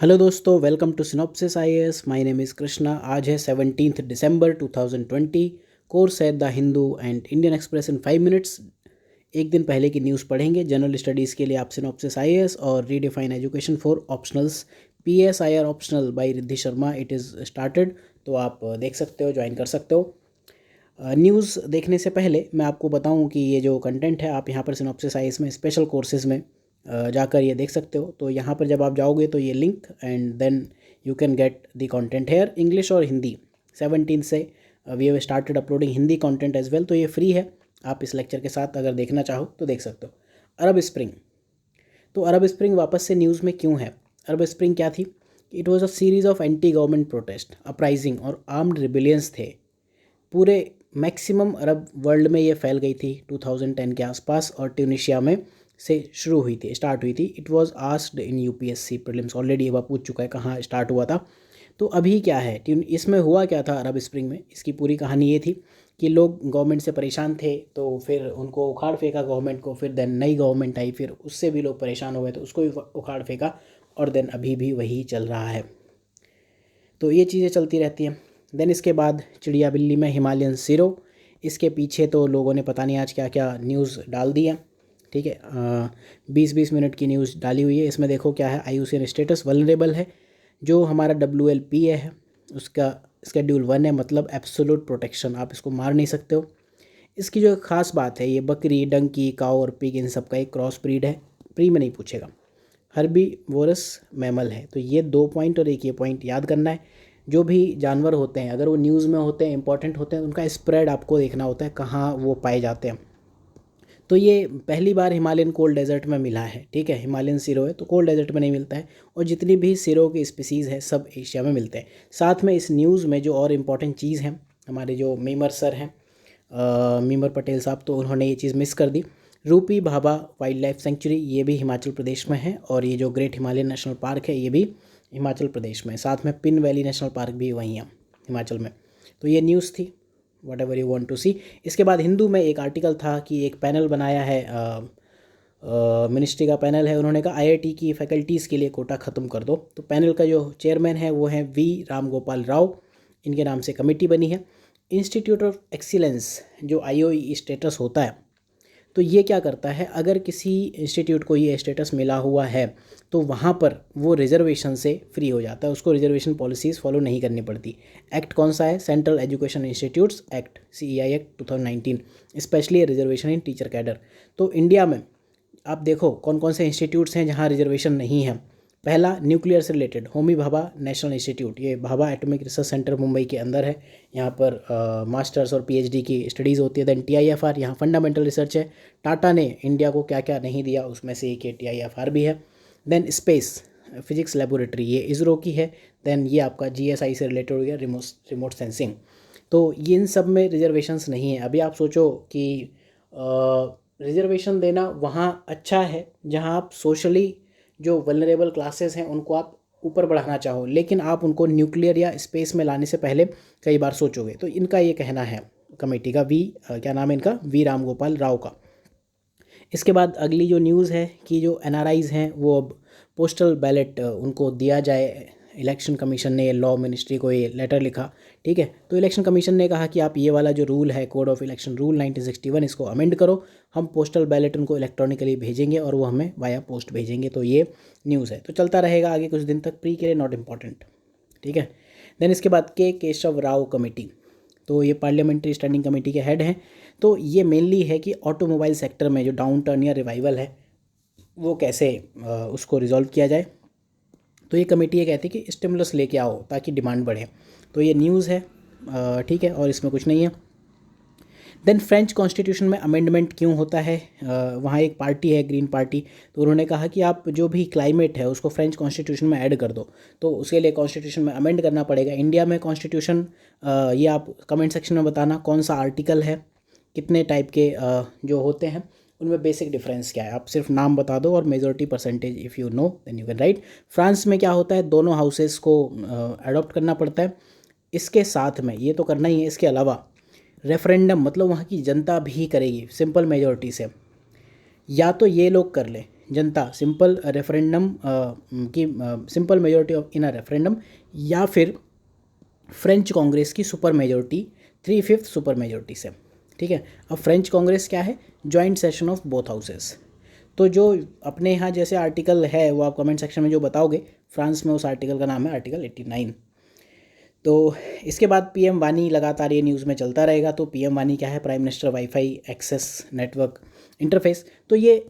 Hello दोस्तों, welcome to synopsis IAS. My name is Krishna. आज है 17 दिसंबर 2020। कोर्स है the Hindu and Indian Express in 5 minutes. एक दिन पहले की न्यूज़ पढ़ेंगे। जनरल स्टडीज़ के लिए आप सिनॉप्सिस आईएएस और redefine education for optionals PSIR optional by Riddhi Sharma it is started. तो आप देख सकते हो, ज्वाइन कर सकते हो। न्यूज़ देखने से पहले मैं आपको बताऊं कि ये जो कंटेंट है आप यहाँ पर सिनॉप्सिस आईएएस में स्पेशल कोर्सेज़ में जाकर ये देख सकते हो। तो यहाँ पर जब आप जाओगे तो ये link and then you can get the content here English और हिंदी। 17 से we have started uploading Hindi content as well. तो ये फ्री है, आप इस लेक्चर के साथ अगर देखना चाहो तो देख सकते हो। अरब स्प्रिंग। तो अरब स्प्रिंग वापस से न्यूज़ में क्यों है? अरब स्प्रिंग क्या थी? It was a series of anti government protest, uprising और आर्म्ड रिबिलियंस थे। पूरे मैक्सिमम अरब वर्ल्ड में ये फैल गई थी 2010 के आसपास, और ट्यूनिशिया में से शुरू हुई थी, स्टार्ट हुई थी। It was asked in UPSC prelims, already वह पूछ चुका है कहाँ स्टार्ट हुआ था। तो अभी क्या है, इसमें हुआ क्या था अरब स्प्रिंग में? इसकी पूरी कहानी ये थी कि लोग गवर्नमेंट से परेशान थे, तो फिर उनको उखाड़ फेंका गवर्नमेंट को। फिर देन नई गवर्नमेंट आई, फिर उससे भी लोग परेशान हो गए तो उसको भी उखाड़ फेंका, और देन अभी भी वही चल रहा है। तो ये चीज़ें चलती रहती हैं। देन इसके बाद चिड़िया बिल्ली में हिमालयन सिरो। इसके पीछे तो लोगों ने पता नहीं आज क्या क्या न्यूज़ डाल दी है। ठीक है, 20-20 मिनट की न्यूज़ डाली हुई है। इसमें देखो क्या है, IUCN स्टेटस वल्नरेबल है। जो हमारा WLPA है उसका Schedule 1 है, मतलब एब्सोल्यूट प्रोटेक्शन, आप इसको मार नहीं सकते हो। इसकी जो खास बात है, ये बकरी, डंकी, काऊ और पिग इन सब का एक क्रॉस ब्रीड है। प्री में नहीं पूछेगा। हर्बीवोरस मैमल है। तो ये 2 पॉइंट और एक ये पॉइंट याद करना है। जो भी जानवर होते हैं अगर वो न्यूज़ में होते हैं, इंपॉर्टेंट होते हैं, उनका स्प्रेड आपको देखना होता है, कहाँ वो पाए जाते हैं। तो ये पहली बार हिमालयन कोल्ड डेजर्ट में मिला है। ठीक है, हिमालयन सिरो है तो कोल्ड डेजर्ट में नहीं मिलता है, और जितनी भी सिरो की स्पीसीज़ है सब एशिया में मिलते हैं। साथ में इस न्यूज़ में जो और इम्पॉर्टेंट चीज़ है, हमारे जो मीमर सर हैं, मीमर पटेल साहब, तो उन्होंने ये चीज़ मिस कर दी। रूपी भाभा वाइल्ड लाइफ सेंचुरी, ये भी हिमाचल प्रदेश में है, और ये जो ग्रेट हिमालयन नेशनल पार्क है ये भी हिमाचल प्रदेश में है। साथ में पिन वैली नेशनल पार्क भी वहीं है हिमाचल में। तो ये न्यूज़ थी, whatever you want to see. इसके बाद हिंदू में एक आर्टिकल था कि एक पैनल बनाया है, मिनिस्ट्री का पैनल है। उन्होंने कहा IIT की फैकल्टीज़ के लिए कोटा ख़त्म कर दो। तो पैनल का जो चेयरमैन है वो है V रामगोपाल राव, इनके नाम से कमेटी बनी है। इंस्टीट्यूट ऑफ एक्सीलेंस जो IOE स्टेटस होता है, तो ये क्या करता है, अगर किसी इंस्टीट्यूट को ये स्टेटस मिला हुआ है तो वहाँ पर वो रिजर्वेशन से फ्री हो जाता है, उसको रिजर्वेशन पॉलिसीज़ फॉलो नहीं करनी पड़ती। एक्ट कौन सा है? Central education institutes act, CEI act 2019, specially reservation इन टीचर कैडर। तो इंडिया में आप देखो कौन कौन से इंस्टीट्यूट्स हैं जहाँ रिजर्वेशन नहीं है। पहला, न्यूक्लियर से related Homi Bhabha national institute, ये Bhabha atomic research centre Mumbai के अंदर है। यहाँ पर मास्टर्स और PhD की स्टडीज़ होती है। देन TIFR, यहाँ फंडामेंटल रिसर्च है। टाटा ने इंडिया को क्या क्या नहीं दिया उसमें से एक ये TIFR भी है। देन स्पेस फिजिक्स लेबोरेटरी, ये इसरो की है। देन ये आपका GSI से रिलेटेड हो गया, रिमोट सेंसिंग। तो ये इन सब में रिजर्वेशंस नहीं है। अभी आप सोचो कि रिजर्वेशन देना वहाँ अच्छा है जहाँ आप सोशली जो वल्नरेबल क्लासेस हैं उनको आप ऊपर बढ़ाना चाहो, लेकिन आप उनको न्यूक्लियर या स्पेस में लाने से पहले कई बार सोचोगे। तो इनका ये कहना है कमेटी का, क्या नाम है इनका, V रामगोपाल राव का। इसके बाद अगली जो न्यूज़ है कि जो NRIs हैं वो अब पोस्टल बैलेट उनको दिया जाए। इलेक्शन कमीशन ने लॉ मिनिस्ट्री को ये लेटर लिखा। ठीक है, तो इलेक्शन कमीशन ने कहा कि आप ये वाला जो रूल है, कोड ऑफ इलेक्शन रूल 1961, इसको अमेंड करो। हम पोस्टल बैलेट उनको इलेक्ट्रॉनिकली भेजेंगे और वो हमें वाया पोस्ट भेजेंगे। तो ये न्यूज़ है, तो चलता रहेगा आगे कुछ दिन तक, प्री के लिए नॉट इम्पॉर्टेंट। ठीक है। देन इसके बाद केशव राव कमेटी, तो ये पार्लियामेंट्री स्टैंडिंग कमेटी के हेड हैं। तो ये मेनली है कि ऑटोमोबाइल सेक्टर में जो डाउन टर्न या रिवाइवल है वो कैसे उसको रिजॉल्व किया जाए। तो ये कमेटी ये कहती है कि स्टिमुलस लेके आओ ताकि डिमांड बढ़े। तो ये न्यूज़ है, ठीक है, और इसमें कुछ नहीं है। देन फ्रेंच कॉन्स्टिट्यूशन में अमेंडमेंट क्यों होता है? वहाँ एक पार्टी है, ग्रीन पार्टी, तो उन्होंने कहा कि आप जो भी क्लाइमेट है उसको फ्रेंच कॉन्स्टिट्यूशन में ऐड कर दो। तो उसके लिए कॉन्स्टिट्यूशन में अमेंड करना पड़ेगा। इंडिया में कॉन्स्टिट्यूशन, ये आप कमेंट सेक्शन में बताना कौन सा आर्टिकल है, कितने टाइप के जो होते हैं उनमें बेसिक डिफरेंस क्या है। आप सिर्फ नाम बता दो और majority percentage if you know then you can write. France में क्या होता है, दोनों हाउसेस को अडॉप्ट करना पड़ता है। इसके साथ में ये तो करना ही है, इसके अलावा रेफरेंडम, मतलब वहाँ की जनता भी करेगी सिंपल मेजॉरिटी से। या तो ये लोग कर ले जनता सिंपल रेफरेंडम की simple majority of in a referendum, या फिर फ्रेंच कांग्रेस की सुपर मेजोरिटी 3/5 सुपर मेजोरिटी से। ठीक है, अब फ्रेंच कांग्रेस क्या है, joint session of both houses. तो जो अपने यहाँ जैसे आर्टिकल है वो आप कमेंट सेक्शन में जो बताओगे, फ्रांस में उस आर्टिकल का नाम है आर्टिकल 89। तो इसके बाद पीएम वानी लगातार ये न्यूज़ में चलता रहेगा। तो पीएम वानी क्या है, prime minister WiFi access network interface. तो ये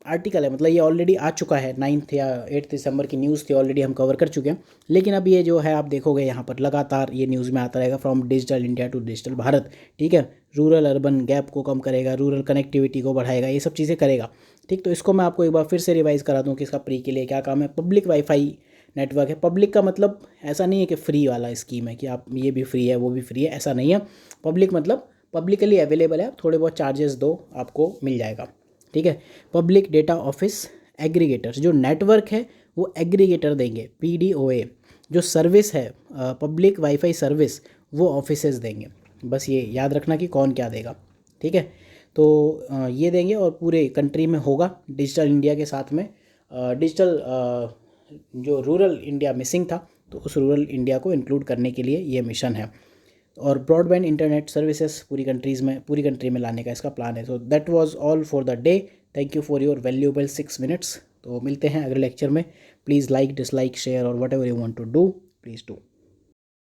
आर्टिकल है, मतलब ये ऑलरेडी आ चुका है, 9 या 8 दिसंबर की न्यूज़ थी, ऑलरेडी हम कवर कर चुके हैं। लेकिन अब ये जो है आप देखोगे यहाँ पर लगातार ये न्यूज़ में आता रहेगा, from digital India to digital Bharat. ठीक है, रूरल अर्बन गैप को कम करेगा, रूरल कनेक्टिविटी को बढ़ाएगा, ये सब चीज़ें करेगा। ठीक, तो इसको मैं आपको एक बार फिर से रिवाइज़ करा दूँ कि इसका प्री के लिए क्या काम है। पब्लिक वाईफाई नेटवर्क है। पब्लिक का मतलब ऐसा नहीं है कि फ्री वाला स्कीम है कि आप ये भी फ्री है वो भी फ्री है, ऐसा नहीं है। पब्लिक मतलब पब्लिकली अवेलेबल है, थोड़े बहुत चार्जेस दो आपको मिल जाएगा। ठीक है, पब्लिक डेटा ऑफिस एग्रीगेटर्स, जो नेटवर्क है वो एग्रीगेटर देंगे, PDOA। जो सर्विस है पब्लिक वाईफाई सर्विस, वो ऑफिसेज देंगे। बस ये याद रखना कि कौन क्या देगा। ठीक है, तो ये देंगे और पूरे कंट्री में होगा डिजिटल इंडिया के साथ में डिजिटल जो रूरल इंडिया मिसिंग था, तो उस रूरल इंडिया को इंक्लूड करने के लिए ये मिशन है। और ब्रॉडबैंड इंटरनेट सर्विसेज पूरी कंट्री में लाने का इसका प्लान है। So that was all for the day. Thank you for your valuable 6 minutes. तो मिलते हैं अगले लेक्चर में। प्लीज़ लाइक, डिसलाइक, शेयर और whatever you want to do, please do.